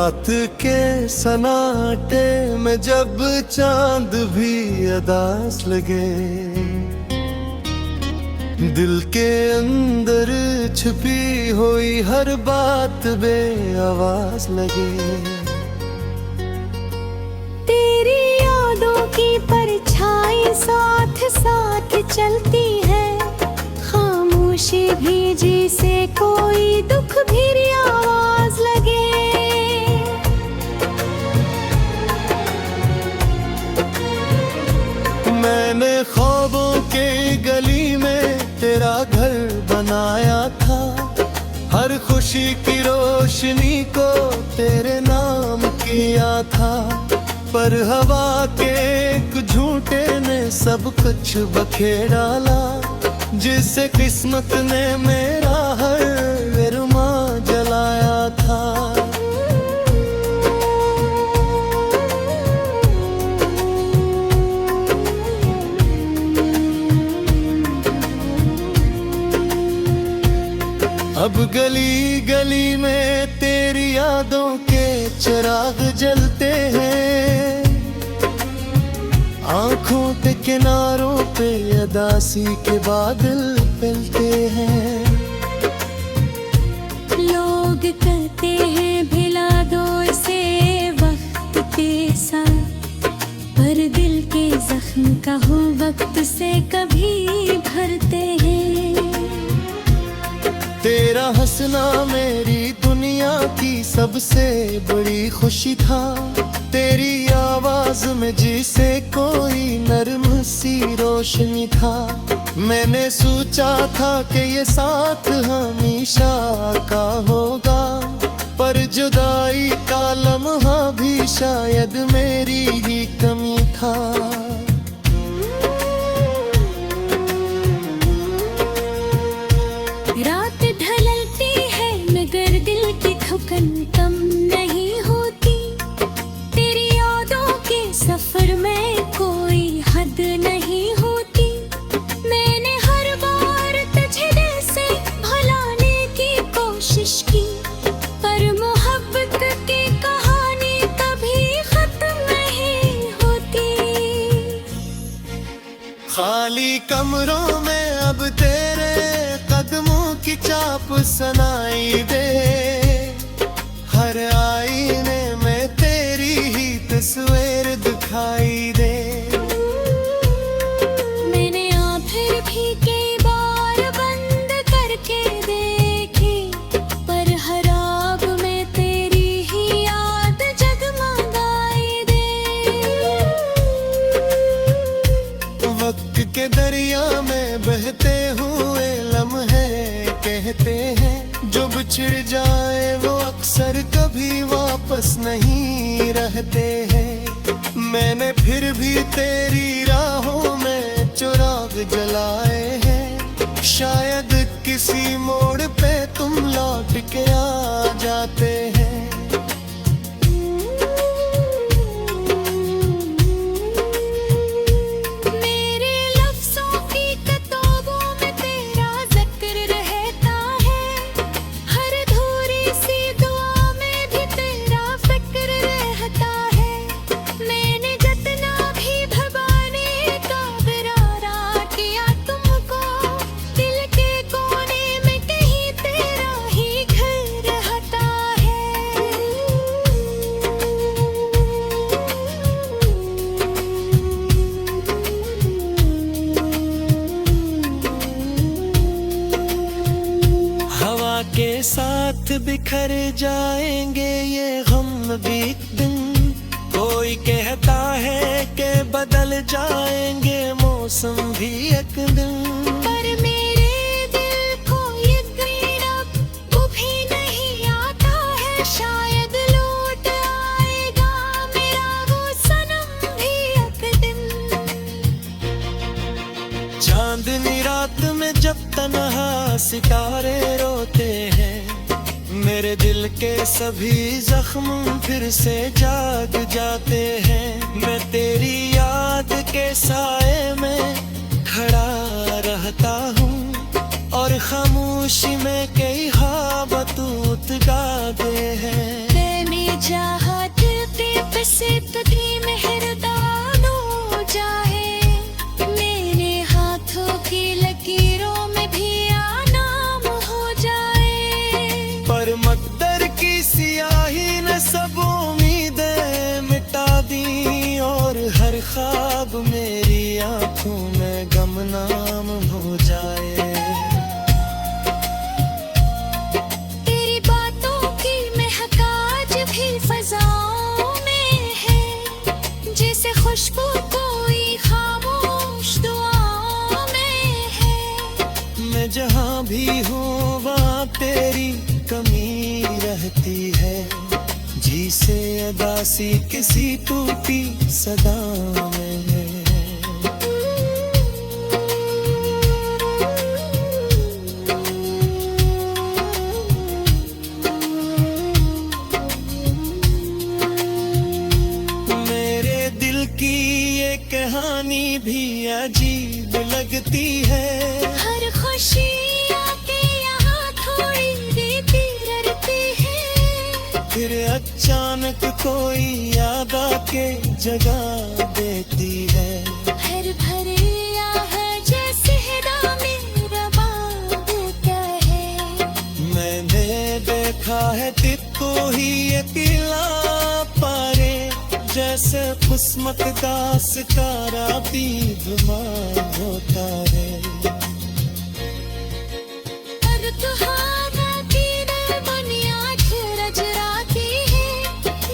रात के सन्नाटे में जब चांद भी अदास लगे, दिल के अंदर छुपी हुई हर बात बेआवाज लगे। तेरी यादों की परछाई साथ साथ चलती है, खामोशी भी जिसे कोई दुख भी आवाज लगे। मैंने ख्वाबों के गली में तेरा घर बनाया था, हर खुशी की रोशनी को तेरे नाम किया था। पर हवा के एक झूठे ने सब कुछ बखेर डाला, जिससे किस्मत ने मेरा हर अरमां जलाया था। अब गली गली में तेरी यादों के चिराग जलते हैं, आंखों के किनारों पे उदासी के बादल फैलते हैं। लोग कहते हैं भिला दो इसे वक्त के साथ, पर दिल के जख्म का हो वक्त से कभी भरते हैं। तेरा हंसना मेरी दुनिया की सबसे बड़ी खुशी था, तेरी आवाज में जिसे कोई नरम सी रोशनी था। मैंने सोचा था कि ये साथ हमेशा का होगा, पर जुदाई का लम्हा भी शायद मेरी ही कमी था। रात ढलती है मगर दिल की धड़कन कम नहीं होती, तेरी यादों के सफर में कोई हद नहीं होती। मैंने हर बार तुझे दिल से भुलाने की कोशिश की, पर मोहब्बत की कहानी कभी खत्म नहीं होती। खाली कमरों में अब तेरे कदमों की चाप सुनाई दे, हर आईने में तेरी ही तस्वीर दिखाई दे। मैंने आंखें भी कई बार बंद करके देखी, पर हर आग में तेरी ही याद जगमगाई दे। वक्त के दरिया में बहते हुए लम्हे कहते हैं, जो बिछड़ जाए वो अक्सर कभी वापस नहीं रहते हैं। मैंने फिर भी तेरी राहों में चिराग जलाए हैं, शायद किसी मोड़ पे तुम लौट के आ जाते हैं। के साथ बिखर जाएंगे ये गम भी एक दिन, कोई कहता है कि बदल जाएंगे मौसम भी एक दिन। पर मेरे दिल को ये गिरना कभी नहीं आता है, शायद लौट आएगा मेरा वो सनम भी एक दिन। चांदनी रात में जब तन्हा सितारे रोते हैं, मेरे दिल के सभी जख्म फिर से जाग जाते हैं। मैं तेरी याद के साए में खड़ा रहता हूँ और खामोशी में कई ख्वाब तूत गाते हैं। मैं जा से तुझी मेहरदानो जाए, मेरे हाथों की लकीरों में भी नाम हो जाए। पर मकदर की सियाही ने सब उम्मीदें मिटा दी, और हर ख्वाब मेरी आंखों में गमनाम हो जाए। तेरी बातों की महक आज भी फजाओं में है, जैसे खुशबू कोई खामोश दुआओं में है। मैं जहाँ भी हूँ वहाँ तेरी कमी रहती है, जी से अदा सी किसी टूटी सदा में है। मेरे दिल की ये कहानी भी अजीब लगती है, हर खुशी आके यहाँ थोड़ी देती रड़ती है। फिर अचानक कोई याद आके जगा देती है। हर भरे है जैसे हिरा मेरा बाब होता है। मैंने देखा है तित्तो ही ये किला पारे, जैसे किस्मत दास का राती धुआं होता है। पर तुहारा की बुनियाद रजराती है,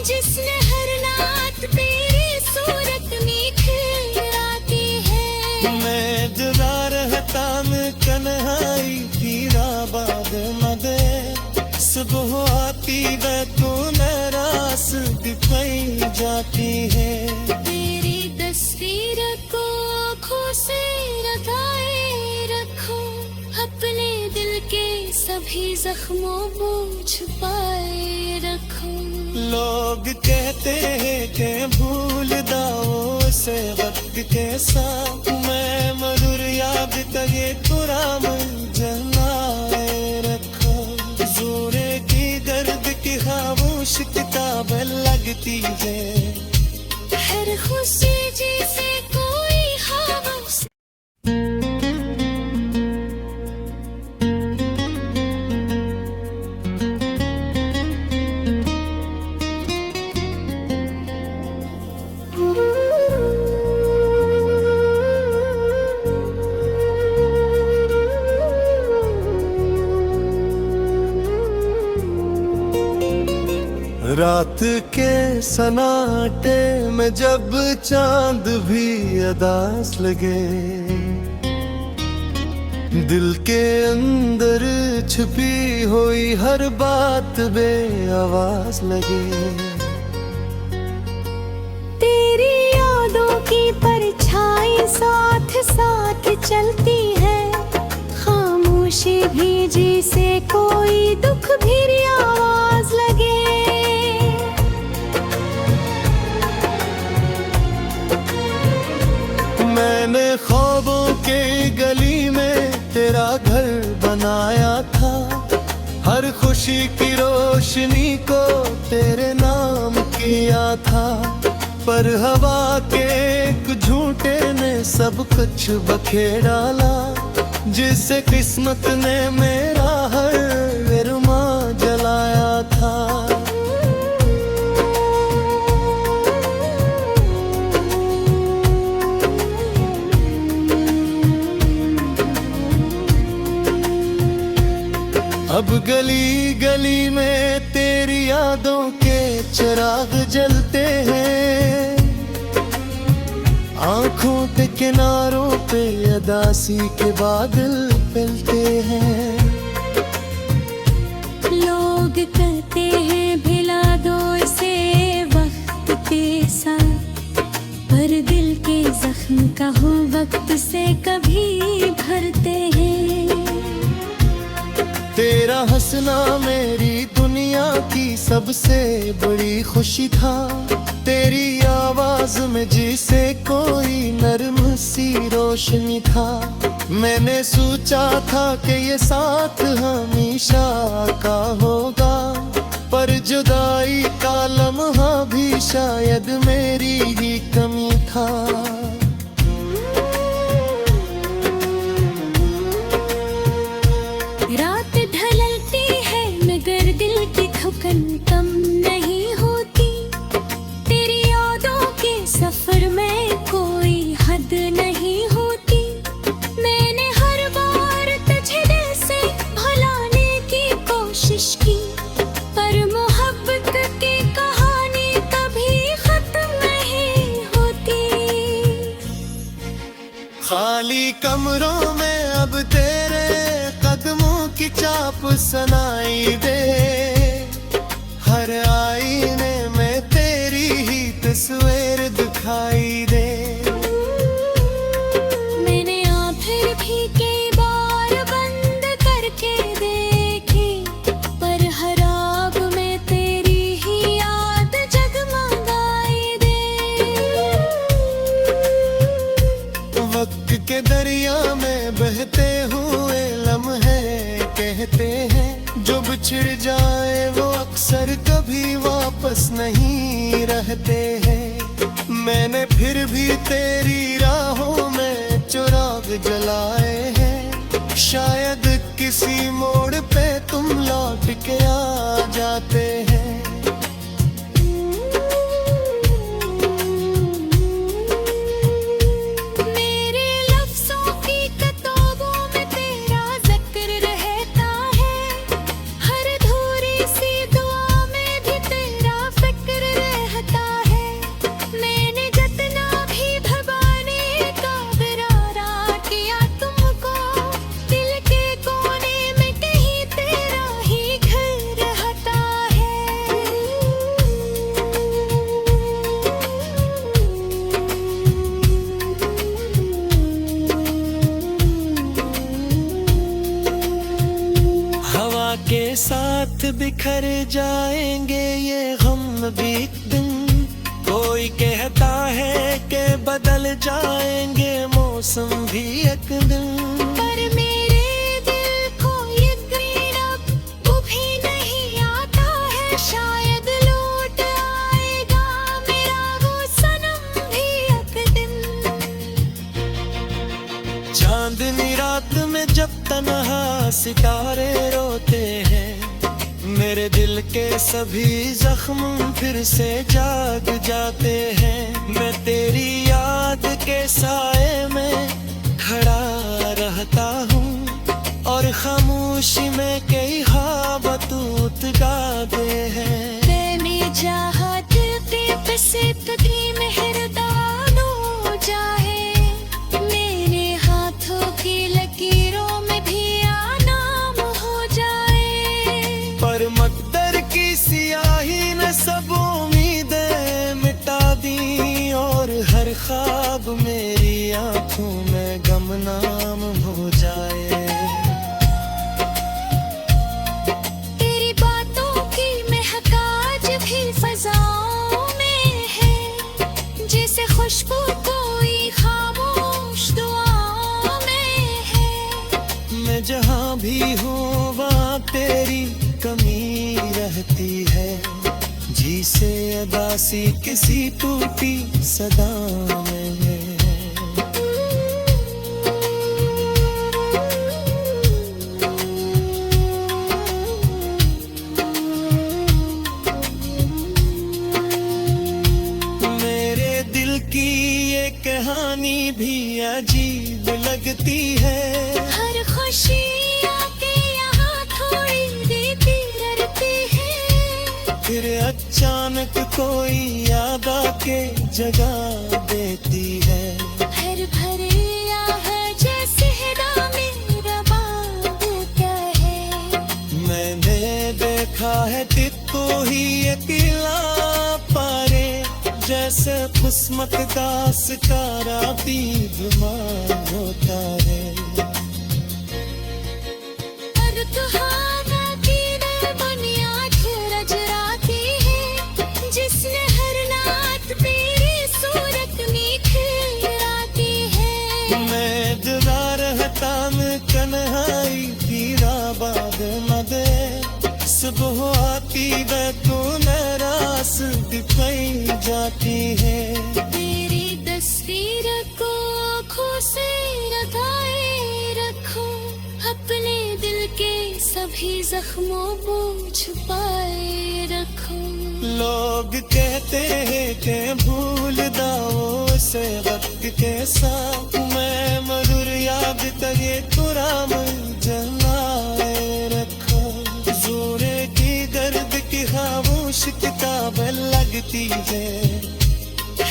जिसने हर रात तेरी सूरत निखराती है। मैं जुदा रहता मैं कन्हाई की राबाद मदे, सुबह आती वे तू नारास दिखाई जाती है। तेरी तस्वीर को आँखों से लगाए रखो, अपने दिल के सभी जख्मों को छुपाए रखो। लोग कहते हैं कि भूल दाओ से वक्त के साथ, मैं मधुर याद करे कुराम जलाए रखो। जोरे की दर्द की खामोश किताब लगती है, हर खुशी जैसे कोई खामोश। रात के सन्नाटे में जब चांद भी अदास लगे, दिल के अंदर छुपी हुई हर बात बेआवाज लगे। तेरी यादों की परछाई साथ साथ चलती है, खामोशी भी जिसे कोई दुख भरी आवाज लगे। मैंने ख्वाबों के गली में तेरा घर बनाया था, हर खुशी की रोशनी को तेरे नाम किया था। पर हवा के एक झूठे ने सब कुछ बखेर डाला, जिससे किस्मत ने मेरा हर अरमां जलाया था। अब गली गली में तेरी यादों के चिराग जलते हैं, आंखों के किनारों पे अदासी के बादल फैलते हैं। लोग कहते हैं भिला दो इसे वक्त के साथ, पर दिल के जख्म का हो वक्त से कभी भरते हैं। तेरा हंसना मेरी दुनिया की सबसे बड़ी खुशी था, तेरी आवाज में जिसे कोई नर्म सी रोशनी था। मैंने सोचा था कि ये साथ हमेशा का होगा, पर जुदाई का लम्हा भी शायद मेरी ही कमी था। रात ढलती है मगर दिल की थकन कम नहीं होती। तेरी यादों के सफर में कोई हद नहीं होती। मैंने हर बार तुझे दिल से भुलाने की कोशिश की, पर मोहब्बत की कहानी कभी खत्म नहीं होती। खाली कमरों में अब तेरे कदमों की चाप सुनाई दे। हर आईने में तेरी ही तस्वीर दिखाई दे। मैंने आंखें भी कई बार बंद करके देखी, पर हर आग में तेरी ही याद जगमगाई दे। वक्त के दरिया में बहते हुए लम्हे कहते हैं, जो बिछड़ जाए वो अक्सर कभी वापस नहीं रहते हैं। मैंने फिर भी तेरी राहों में चिराग जलाए हैं। शायद किसी मोड़ पे तुम लौट के आ जाते हैं। मेरे लफ्ज़ों की किताबों में तेरा जिक्र रहता है। हर अधूरी सी दुआ में भी तेरा फिक्र रहता है। मैंने जितना भी भगाने का इरादा किया तुमको, दिल के कोने में कहीं तेरा ही घर रहता है। हवा के साथ बिखर जाएंगे ये गम भी एक दिन। कोई कहता है कि बदल जाएंगे मौसम भी एक दिन। पर मेरे दिल को यकीन अब वो भी नहीं आता है। शायद लौट आएगा मेरा वो सनम भी एक दिन। चांदनी रात में जब तन्हा सितारे रोते हैं, मेरे दिल के सभी जख्म फिर से जाग जाते हैं। मैं तेरी याद के साए में खड़ा रहता हूँ, और खामोशी में कई ख्वाब तूत गाते हैं। मैंने चाहा दिल के बसे तुझी मेहरबान हो जाए। मेरे हाथों की लकीरों में भी नाम हो जाए। पर मकदर की सियाही ने सब उम्मीदें मिटा दी, और हर ख्वाब मेरी आंखों में गमनाम हो जाए। तेरी बातों की महक आज भी फजाओं में है, जैसे खुशबू कोई खामोश दुआओं में है। मैं जहाँ भी हूँ वहाँ तेरी कमी रहती है। जी से अदासी किसी टूटी सदा में है। मेरे दिल की ये कहानी भी अजीब लगती है। हर खुशी आके यहाँ थोड़ी देती रहती है। फिर अचानक कोई याद आके जगा देती है। हर भरे यहाँ जैसे है मेरा बाबू क्या है। मैंने देखा है तितो ही अकेला पारे, जैसे किस्मत दास का राती बीमार होता है। और तुहाना की बुनियाद रजराती है, जिसने हर रात तेरी सूरत निखराती है। मैं जरा रहता में कन्हाई पीरा बाद न दे, जब हो आती वे तो नाराज दिखाई जाती है। तेरी तस्वीर को आँखों से लगाए रखो, अपने दिल के सभी जख्मों को छुपाए रखो। लोग कहते हैं कि भूल जाओ से वक्त के साथ, मैं मधुर याद तगे कुराम जलाए रखो। जोरे की दर्द की खामोश किताब लगती है,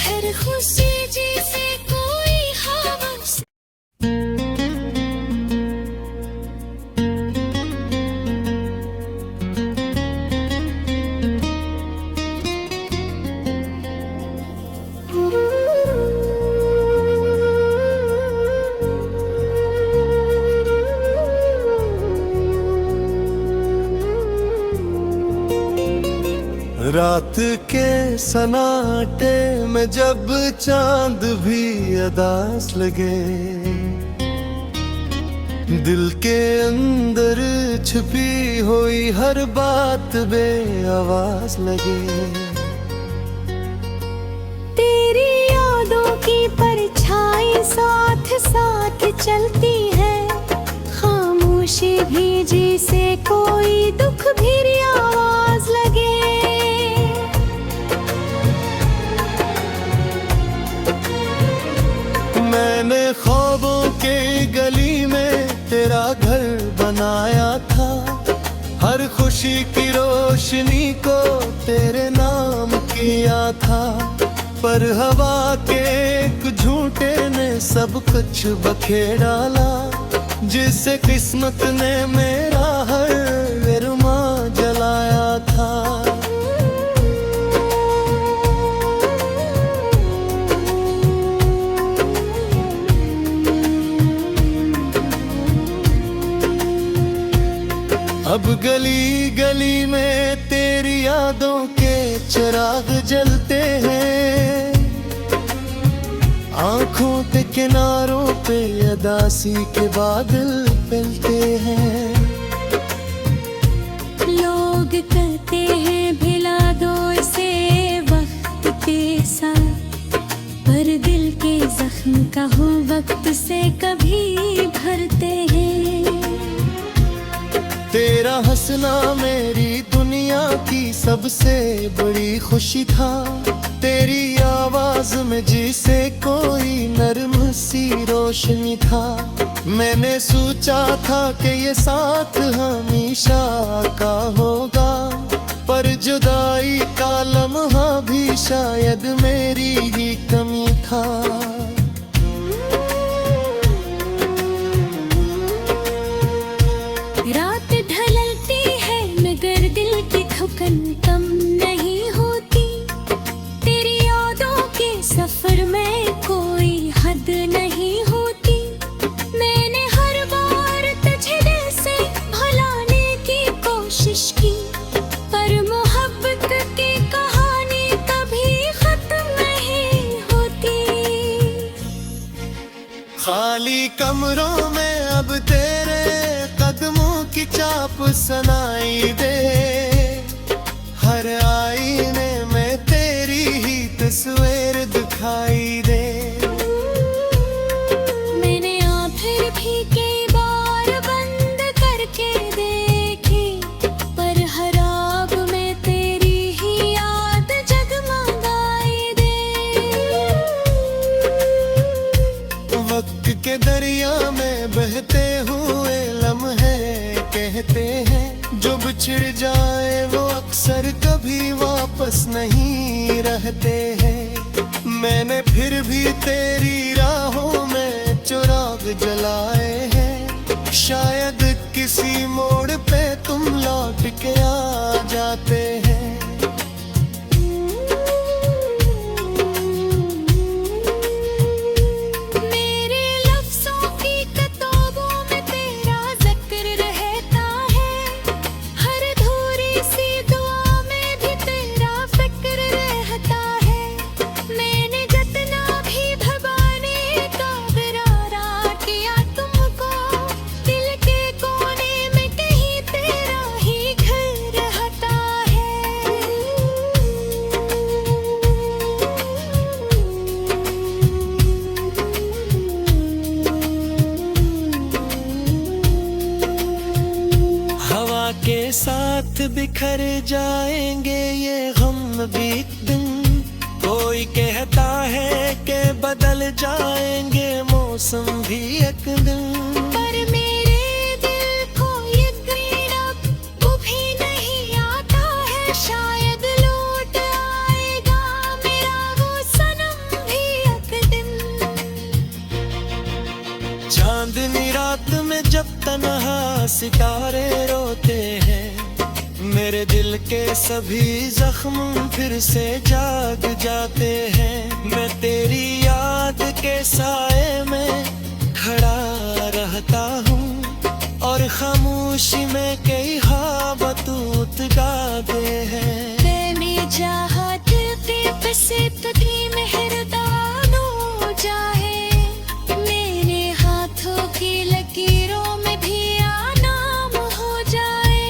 हर खुशी जैसे कोई हवस। रात के सन्नाटे में जब चांद भी अदास लगे, दिल के अंदर छुपी हुई हर बात बे आवाज लगे। तेरी यादों की परछाई साथ साथ चलती है, खामोशी भी जिसे कोई दुख भरी आवाज लगे। मैंने ख्वाबों के गली में तेरा घर बनाया था, हर खुशी की रोशनी को तेरे नाम किया था। पर हवा के एक झूठे ने सब कुछ बखेर डाला, जिससे किस्मत ने मेरा हर अरमां जलाया था। अब गली गली में तेरी यादों के चिराग जलते हैं, आंखों के किनारों पे उदासी के बादल फैलते हैं। लोग कहते हैं भिला दो इसे वक्त के साथ, पर दिल के जख्म का हो वक्त से कभी भरते हैं। तेरा हंसना मेरी दुनिया की सबसे बड़ी खुशी था, तेरी आवाज में जिसे कोई नरम सी रोशनी था। मैंने सोचा था कि ये साथ हमेशा का होगा, पर जुदाई का लम्हा भी शायद मेरी ही कमी था। रात ढलती है मगर दिल की थकन कम नहीं होती, तेरी यादों के सफर में कोई हद नहीं होती। मैंने हर बार तुझे दिल से भुलाने की कोशिश की, पर मोहब्बत की कहानी कभी खत्म नहीं होती। खाली कमरों में अब तेरे कदमों की चाप सुनाई दे, हर आईने में तेरी ही तस्वीर दिखाई दे। मैंने आँखें भी कई बार बंद करके देखी, पर हर आग में तेरी ही याद जगमगाई दे। वक्त के दरिया में बहते हुए लम्हे कहते हैं, जो बिछड़ जाए वो अक्सर कभी वापस नहीं रहते हैं। मैंने फिर भी तेरी राहों में चिराग जलाए हैं, शायद किसी मोड़ पे तुम लौट के आ जाते हैं। मेरे लफ्ज़ों की किताबों में तेरा जिक्र रहता है, हर अधूरी सी दुआ में भी तेरा फिक्र रहता है। मैंने जितना भी भगाने का इरादा किया तुमको, दिल के कोने में कहीं साथ बिखर जाएंगे ये गम भी एक दिन। कोई कहता है कि बदल जाएंगे मौसम भी एक दिन। पर मेरे दिल को यकीन अब भी नहीं आता है, शायद लौट आएगा मेरा वो सनम भी एक दिन। चांदनी रात में जब तन्हा सितारे रोते हैं, मेरे दिल के सभी जख्म फिर से जाग जाते हैं। मैं तेरी याद के साए में खड़ा रहता हूँ और खामोशी में कई ख्वाब तूत गाते हैं। मैं चाहत के बसे तुझी मेहरबानो चाहे, मेरे हाथों की लकीरों में भी आनाम हो जाए।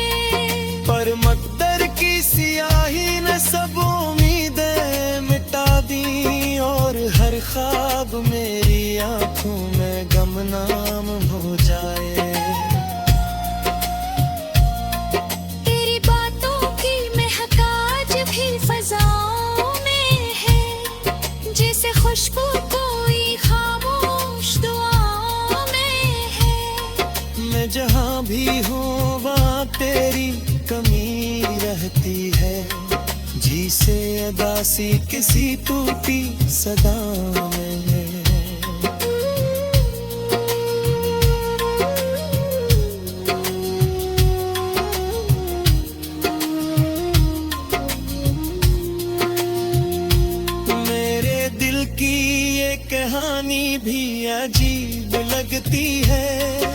पर मकदर की सियाही ने सब उम्मीदें मिटा दी और हर ख्वाब मेरी आंखों में गमनाम हो जाए। तेरी बातों की महक आज भी फजाओं में है, जैसे खुशबू कोई खामोश दुआओं में है। मैं जहाँ भी हूँ वहाँ तेरी कमी रहती है, जी से अदासी किसी टूटी सदा में है। मेरे दिल की ये कहानी भी अजीब लगती है।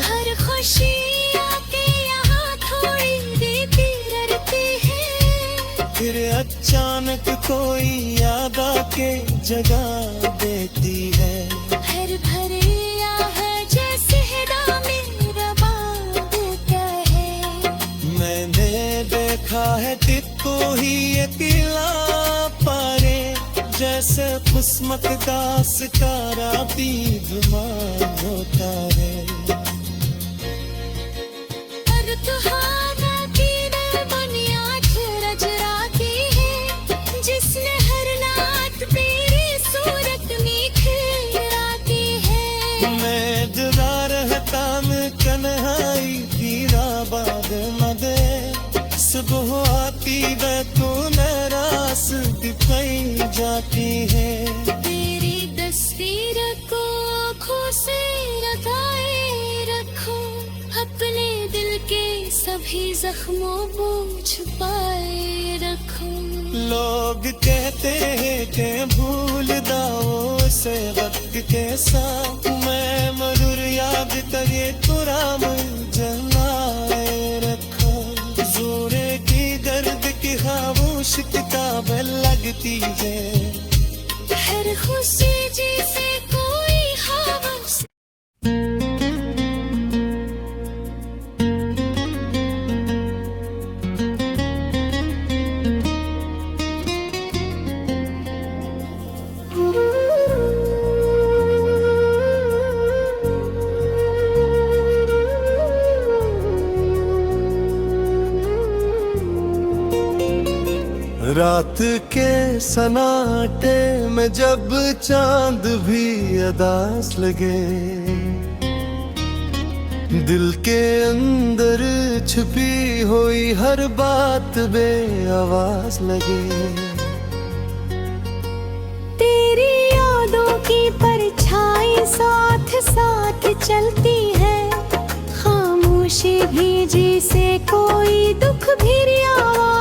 हर खुशी आके यहाँ थोड़ी देती रहती है, फिर अचानक कोई याद आके जगा देती है। हर भरे है जैसे हिदा मेरा बात क्या है। मैंने देखा है तिको ही अकेला पारे, जैसे किस्मत दास का राती बीमार होता है। पर तुहारा की बुनियाद रज राती है, जिसने हर रात तेरी सूरत निखराती है। मैं जुदा रहता में कन्हाई पीरा बाद मदे, सुबह आती वे तू नाराज दिखाई जाती है। तेरी तस्वीर को आँखों से लगाए रखो, अपने दिल के सभी जख्मों को छुपाए रखो। लोग कहते हैं कि भूल जाओ से वक्त के साथ, मैं मधुर याद करे तुराम जलाए रखो। जोरे की गर्द की खामोश किताब लगती है। हर खुशी जैसे कोई हवस। रात के सन्नाटे में जब चांद भी अदास लगे, दिल के अंदर छुपी हुई हर बात बेआवाज लगे। तेरी यादों की परछाई साथ साथ चलती है, खामोशी भी जैसे कोई दुख भी आवाज